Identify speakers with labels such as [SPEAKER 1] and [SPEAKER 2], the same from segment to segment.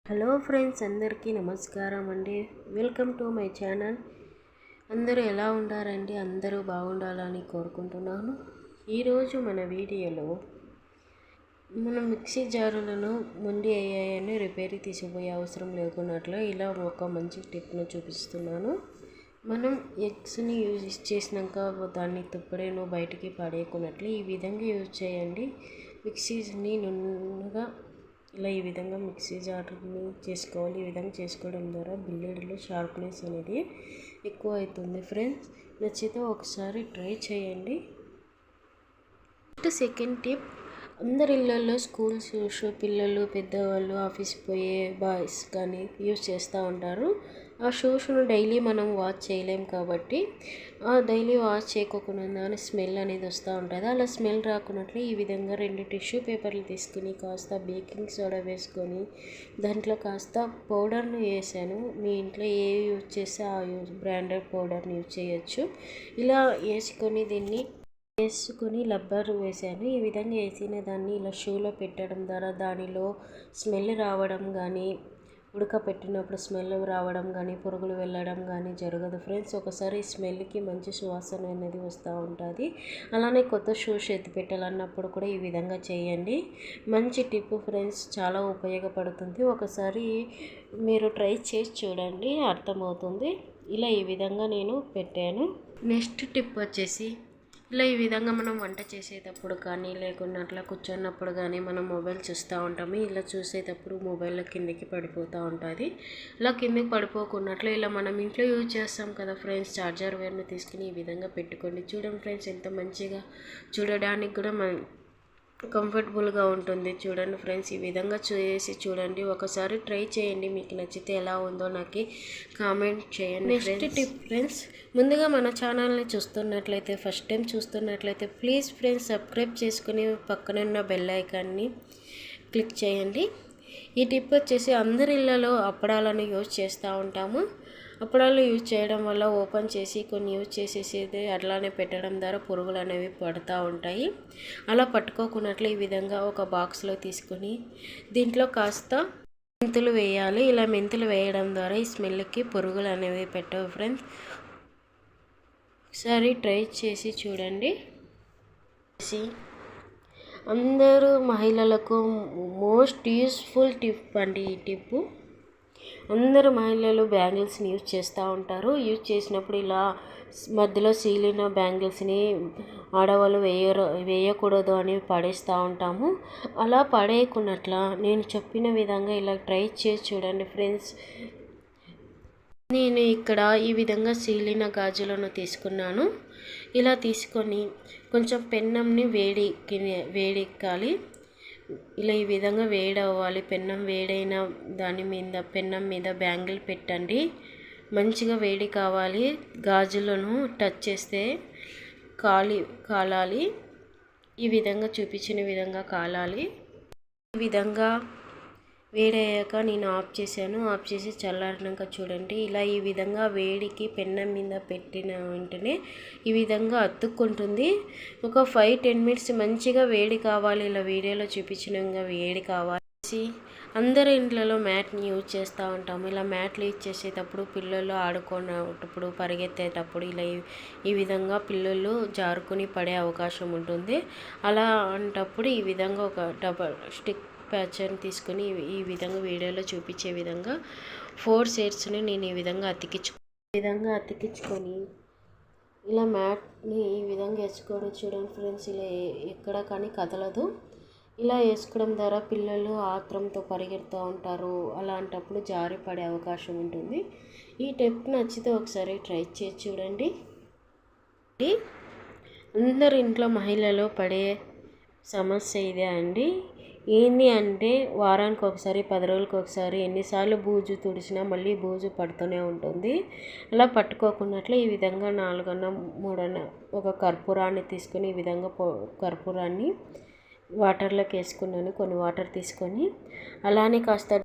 [SPEAKER 1] Hello friends, అందరికీ నమస్కారం అండి. Welcome to my channel. అందరూ ఎలా ఉండారండి? అందరూ బాగుండాలని కోరుకుంటున్నాను. ఈరోజు మన వీడియోలో మనం మిక్సీ జారులను మొండి అయ్యాయని రిపేర్కి తీసుకుపోయే అవసరం లేకున్నట్లు ఇలా ఒక మంచి టిప్ను చూపిస్తున్నాను. మనం ఎగ్స్ని యూజ్ చేసినాక దాన్ని తుప్పడేను బయటికి పడేయకున్నట్లు ఈ విధంగా యూజ్ చేయండి. మిక్సీని నున్నగా ఇలా ఈ విధంగా మిక్సీ జార్ని చేసుకోవాలి. ఈ విధంగా చేసుకోవడం ద్వారా బిల్లేడులో షార్ప్నెస్ అనేది ఎక్కువ అవుతుంది. ఫ్రెండ్స్, నచ్చితే ఒకసారి ట్రై చేయండి. సెకండ్ టిప్, అందరి ఇళ్ళల్లో స్కూల్ షూస్ పిల్లలు, పెద్దవాళ్ళు, ఆఫీస్కి పోయే బాయ్స్ కానీ యూజ్ చేస్తూ ఉంటారు. ఆ షూస్ను డైలీ మనం వాష్ చేయలేం కాబట్టి డైలీ వాష్ చేయకోకుండా స్మెల్ అనేది వస్తూ ఉంటుంది. అలా స్మెల్ రాకున్నట్లు ఈ విధంగా 2 టిష్యూ పేపర్లు తీసుకుని కాస్త బేకింగ్ సోడా వేసుకొని దాంట్లో కాస్త పౌడర్ను వేసాను. మీ ఇంట్లో ఏ యూజ్ చేస్తే ఆ బ్రాండెడ్ పౌడర్ని యూజ్ చేయొచ్చు. ఇలా వేసుకొని రబ్బర్ వేసాను. ఈ విధంగా వేసిన దాన్ని ఇలా షూలో పెట్టడం ద్వారా దానిలో స్మెల్ రావడం కానీ, ఉడకపెట్టినప్పుడు స్మెల్ రావడం కానీ, పురుగులు వెళ్ళడం కానీ జరగదు. ఫ్రెండ్స్, ఒకసారి స్మెల్కి మంచి సువాసన అనేది వస్తూ ఉంటుంది. అలానే కొత్త షూస్ ఎత్తి పెట్టాలన్నప్పుడు కూడా ఈ విధంగా చేయండి. మంచి టిప్ ఫ్రెండ్స్, చాలా ఉపయోగపడుతుంది. ఒకసారి మీరు ట్రై చేసి చూడండి, అర్థమవుతుంది. ఇలా ఈ విధంగా నేను పెట్టాను. నెక్స్ట్ టిప్ వచ్చేసి, ఇలా ఈ విధంగా మనం వంట చేసేటప్పుడు కానీ లేకుండా అట్లా కూర్చున్నప్పుడు కానీ మనం మొబైల్ చూస్తూ ఉంటాము. ఇలా చూసేటప్పుడు మొబైల్లో కిందకి పడిపోతూ ఉంటుంది. ఇలా కిందకి పడిపోకున్నట్లు ఇలా మనం ఇంట్లో యూజ్ చేస్తాం కదా ఫ్రెండ్స్, చార్జర్ వైర్ని తీసుకుని ఈ విధంగా పెట్టుకోండి. చూడండి ఫ్రెండ్స్, ఎంత మంచిగా చూడడానికి కూడా కంఫర్టబుల్గా ఉంటుంది. చూడండి ఫ్రెండ్స్, ఈ విధంగా చేసి చూడండి. ఒకసారి ట్రై చేయండి. మీకు నచ్చితే ఎలా ఉందో నాకు కామెంట్ చేయండి. నెక్స్ట్ టిప్ ఫ్రెండ్స్, ముందుగా మన ఛానల్ని చూస్తున్నట్లయితే, ఫస్ట్ టైం చూస్తున్నట్లయితే ప్లీజ్ ఫ్రెండ్స్ సబ్స్క్రైబ్ చేసుకుని పక్కన ఉన్న బెల్ ఐకాన్ని క్లిక్ చేయండి. ఈ టిప్ వచ్చేసి అందరి ఇళ్ళలో అప్పడాలను యూజ్ చేస్తూ ఉంటాము. అప్పడాలు యూజ్ చేయడం వల్ల ఓపెన్ చేసి కొన్ని యూజ్ చేసేసి అట్లానే పెట్టడం ద్వారా పురుగులు అనేవి పడుతూ ఉంటాయి. అలా పట్టుకోకున్నట్లు ఈ విధంగా ఒక బాక్స్లో తీసుకొని దీంట్లో కాస్త మెంతులు వేయాలి. ఇలా మెంతులు వేయడం ద్వారా ఈ స్మెల్కి పురుగులు అనేవి పెట్టవు ఫ్రెండ్స్. ఒకసారి ట్రై చేసి చూడండి. అందరూ మహిళలకు మోస్ట్ యూస్ఫుల్ టిప్ అండి ఈ టిప్పు. అందరు మహిళలు బ్యాంగిల్స్ని యూజ్ చేస్తూ ఉంటారు. యూజ్ చేసినప్పుడు ఇలా మధ్యలో సీలిన బ్యాంగిల్స్ని ఆడవాళ్ళు వేయకూడదు అని పడేస్తూ ఉంటాము. అలా పడేయకున్నట్ల నేను చెప్పిన విధంగా ఇలా ట్రై చేసి చూడండి ఫ్రెండ్స్. నేను ఇక్కడ ఈ విధంగా సీలిన గాజులను తీసుకున్నాను. ఇలా తీసుకొని కొంచెం పెన్నంని వేడెక్కాలి. ఇలా ఈ విధంగా వేడవ్వాలి. పెన్నం వేడైన పెన్నం మీద బ్యాంగిల్ పెట్టండి. మంచిగా వేడి కావాలి. గాజులను టచ్ చేస్తే కాలాలి. ఈ విధంగా చూపించిన విధంగా కాలాలి. ఈ విధంగా వేడయ్యాక నేను ఆఫ్ చేశాను. ఆఫ్ చేసి చల్లారినాక చూడండి, ఇలా ఈ విధంగా వేడికి పెన్నం మీద పెట్టిన వెంటనే ఈ విధంగా అతుక్కుంటుంది. ఒక 5-10 మినిట్స్ మంచిగా వేడి కావాలి. ఇలా వీడియోలో చూపించినంగా వేడి కావాలి. అందరి ఇంట్లలో మ్యాట్ని యూజ్ చేస్తూ ఉంటాము. ఇలా మ్యాట్లు యూజ్ చేసేటప్పుడు పిల్లలు ఆడుకునేటప్పుడు పరిగెత్తేటప్పుడు ఇలా ఈ విధంగా పిల్లలు జారుకుని పడే అవకాశం ఉంటుంది. అలా అంటప్పుడు ఈ విధంగా ఒక డబల్ స్టిక్ ప్యాచర్ని తీసుకొని ఈ విధంగా వీడియోలో చూపించే విధంగా 4 షేడ్స్ని నేను ఈ విధంగా అతికించుకొని ఇలా మ్యాట్ని ఈ విధంగా వేసుకోవడం చూడండి ఫ్రెండ్స్. ఇలా ఎక్కడ కానీ కదలదు. ఇలా వేసుకోవడం ద్వారా పిల్లలు ఆత్రంతో పరిగెడుతూ ఉంటారు. అలాంటప్పుడు జారి పడే అవకాశం ఉంటుంది. ఈ టిప్ నచ్చితే ఒకసారి ట్రై చేసి చూడండి. అందరి ఇంట్లో మహిళలు పడే సమస్య ఇదే అండి. ఏంది అంటే, వారానికి ఒకసారి 10 రోజులకు ఒకసారి ఎన్నిసార్లు బూజు తుడిచినా మళ్ళీ బూజు పడుతూనే ఉంటుంది. అలా పట్టుకోకున్నట్లు ఈ విధంగా 4 అన్న 3 అన్న ఒక కర్పూరాన్ని తీసుకొని ఈ విధంగా కర్పూరాన్ని వాటర్లోకి వేసుకున్నాను. కొన్ని వాటర్ తీసుకొని అలానే కాస్త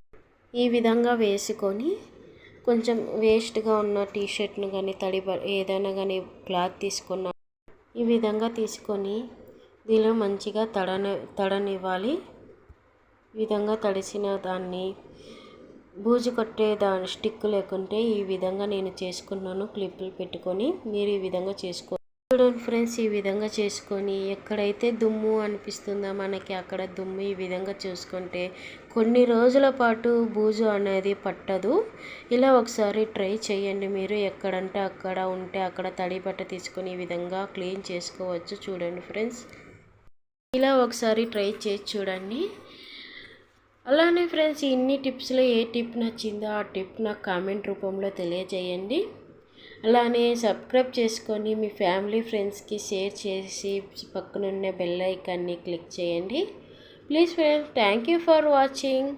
[SPEAKER 1] ఈ విధంగా వేసుకొని కొంచెం వేస్ట్గా ఉన్న టీషర్ట్ను కానీ ఏదైనా కానీ క్లాత్ తీసుకున్నా ఈ విధంగా తీసుకొని దీనిలో మంచిగా తడనివ్వాలి. ఈ విధంగా తడిసిన దాన్ని బూజు కొట్టే దాని స్టిక్ లేకుంటే ఈ విధంగా నేను చేసుకున్నాను. క్లిప్పులు పెట్టుకొని మీరు ఈ విధంగా చూడండి ఫ్రెండ్స్, ఈ విధంగా చేసుకొని ఎక్కడైతే దుమ్ము అనిపిస్తుందో మనకి అక్కడ దుమ్ము ఈ విధంగా చూసుకుంటే కొన్ని రోజుల పాటు బూజు అనేది పట్టదు. ఇలా ఒకసారి ట్రై చేయండి. మీరు ఎక్కడంటే అక్కడ ఉంటే అక్కడ తడి బట్ట తీసుకొని ఈ విధంగా క్లీన్ చేసుకోవచ్చు. చూడండి ఫ్రెండ్స్, ఇలా ఒకసారి ట్రై చేసి చూడండి. అలానే ఫ్రెండ్స్, ఇన్ని టిప్స్లో ఏ టిప్ నచ్చిందో ఆ టిప్ నాకు కామెంట్ రూపంలో తెలియజేయండి. అలానే సబ్స్క్రైబ్ చేసుకొని మీ ఫ్యామిలీ ఫ్రెండ్స్కి షేర్ చేసి పక్కనున్న బెల్ ఐకాన్ని క్లిక్ చేయండి. Please friends, thank you for watching.